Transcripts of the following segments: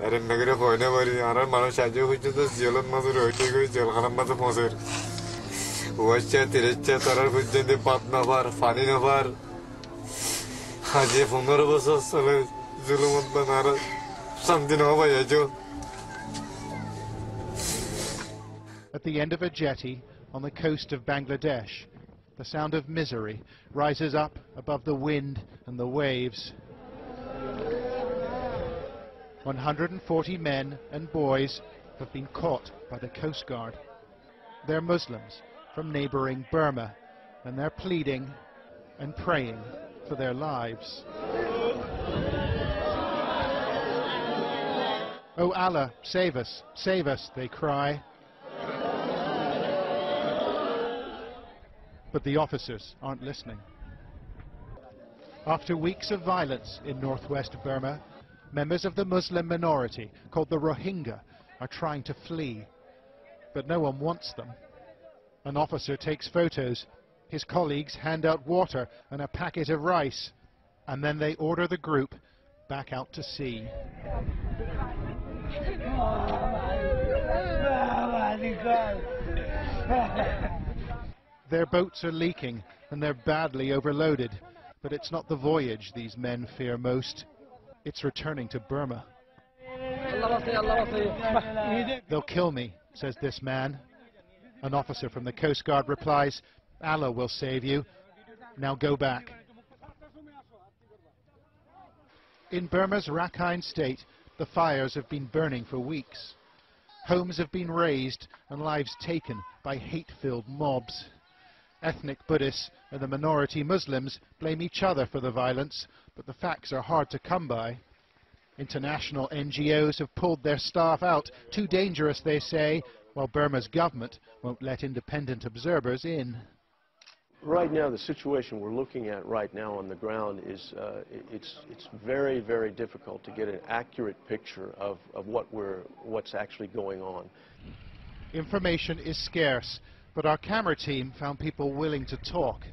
Erin nagre koyne bari arar mano shajo hujjo to jelon mazur hoite go jel khanam mazo phosir. Uacha tirecha tarar hujjo de pat na var fani na var. Haje 15 বছর চলে জুলুমত বানার শান্তি না হয় আজো. At the end of a jetty on the coast of Bangladesh, the sound of misery rises up above the wind and the waves. 140 men and boys have been caught by the Coast Guard. They're Muslims from neighbouring Burma, and they're pleading and praying for their lives. "Oh Allah, save us," they cry. But the officers aren't listening. After weeks of violence in northwest Burma, members of the Muslim minority, called the Rohingya, are trying to flee. But no one wants them. An officer takes photos. His colleagues hand out water and a packet of rice, and then they order the group back out to sea. Their boats are leaking and they're badly overloaded, but it's not the voyage these men fear most. It's returning to Burma. "They'll kill me," says this man. An officer from the Coast Guard replies, "Allah will save you. Now go back." In Burma's Rakhine state, the fires have been burning for weeks. Homes have been razed and lives taken by hate-filled mobs. Ethnic Buddhists and the minority Muslims blame each other for the violence, but the facts are hard to come by. International NGOs have pulled their staff out, too dangerous, they say, while Burma's government won't let independent observers in. Right now, the situation we're looking at right now on the ground is it's very, very difficult to get an accurate picture of what's actually going on. Information is scarce, but our camera team found people willing to talk.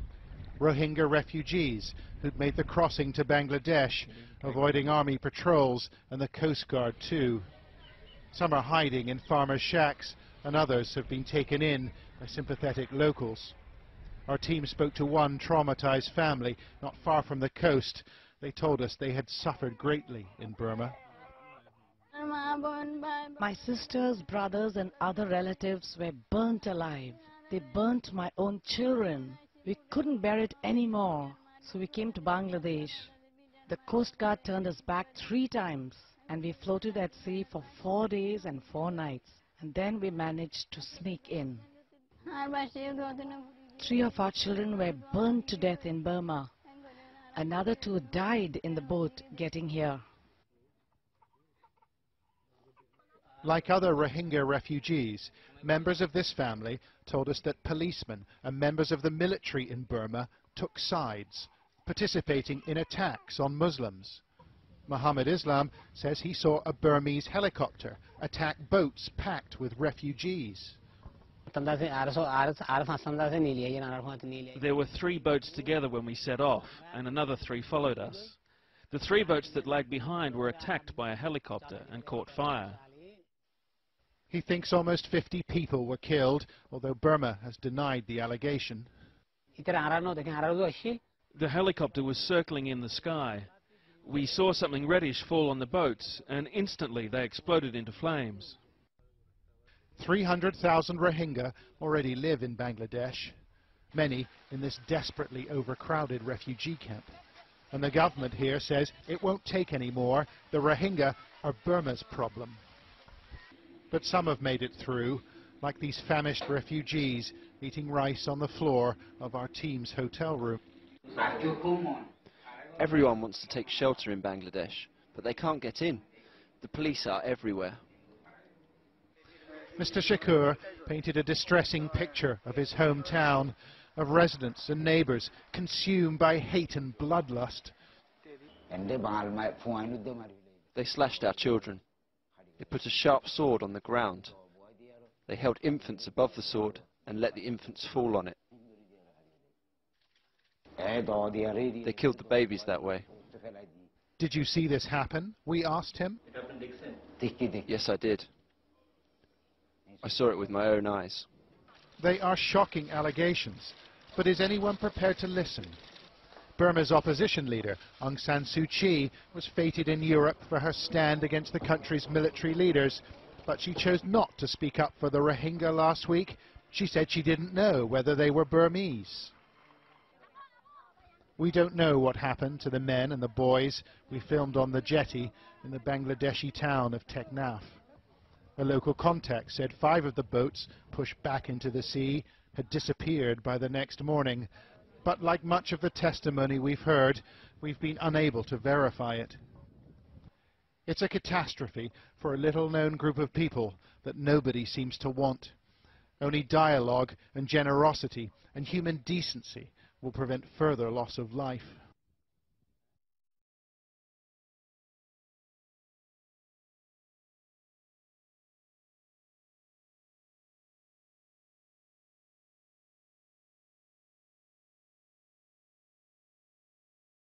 Rohingya refugees who'd made the crossing to Bangladesh, avoiding army patrols and the Coast Guard too. Some are hiding in farmers' shacks, and others have been taken in by sympathetic locals. Our team spoke to one traumatized family not far from the coast. They told us they had suffered greatly in Burma. "My sisters, brothers and other relatives were burnt alive. They burnt my own children. We couldn't bear it anymore, so we came to Bangladesh. The Coast Guard turned us back 3 times, and we floated at sea for 4 days and 4 nights, and then we managed to sneak in. 3 of our children were burned to death in Burma. Another 2 died in the boat getting here." Like other Rohingya refugees, members of this family told us that policemen and members of the military in Burma took sides, participating in attacks on Muslims. Muhammad Islam says he saw a Burmese helicopter attack boats packed with refugees. There were 3 boats together when we set off, and another 3 followed us. The 3 boats that lagged behind were attacked by a helicopter and caught fire. He thinks almost 50 people were killed, although Burma has denied the allegation. The helicopter was circling in the sky. We saw something reddish fall on the boats, and instantly they exploded into flames. 300,000 Rohingya already live in Bangladesh, many in this desperately overcrowded refugee camp. And the government here says it won't take any more. The Rohingya are Burma's problem. But some have made it through, like these famished refugees eating rice on the floor of our team's hotel room. Everyone wants to take shelter in Bangladesh, but they can't get in. The police are everywhere. Mr. Shakur painted a distressing picture of his hometown, of residents and neighbours consumed by hate and bloodlust. They slashed our children. They put a sharp sword on the ground. They held infants above the sword and let the infants fall on it. They killed the babies that way. Did you see this happen? We asked him. Yes, I did. I saw it with my own eyes. They are shocking allegations, but is anyone prepared to listen? Burma's opposition leader, Aung San Suu Kyi, was feted in Europe for her stand against the country's military leaders, but she chose not to speak up for the Rohingya last week. She said she didn't know whether they were Burmese. We don't know what happened to the men and the boys we filmed on the jetty in the Bangladeshi town of Teknaf. A local contact said 5 of the boats pushed back into the sea had disappeared by the next morning, but like much of the testimony we've heard, we've been unable to verify it. It's a catastrophe for a little-known group of people that nobody seems to want. Only dialogue and generosity and human decency will prevent further loss of life.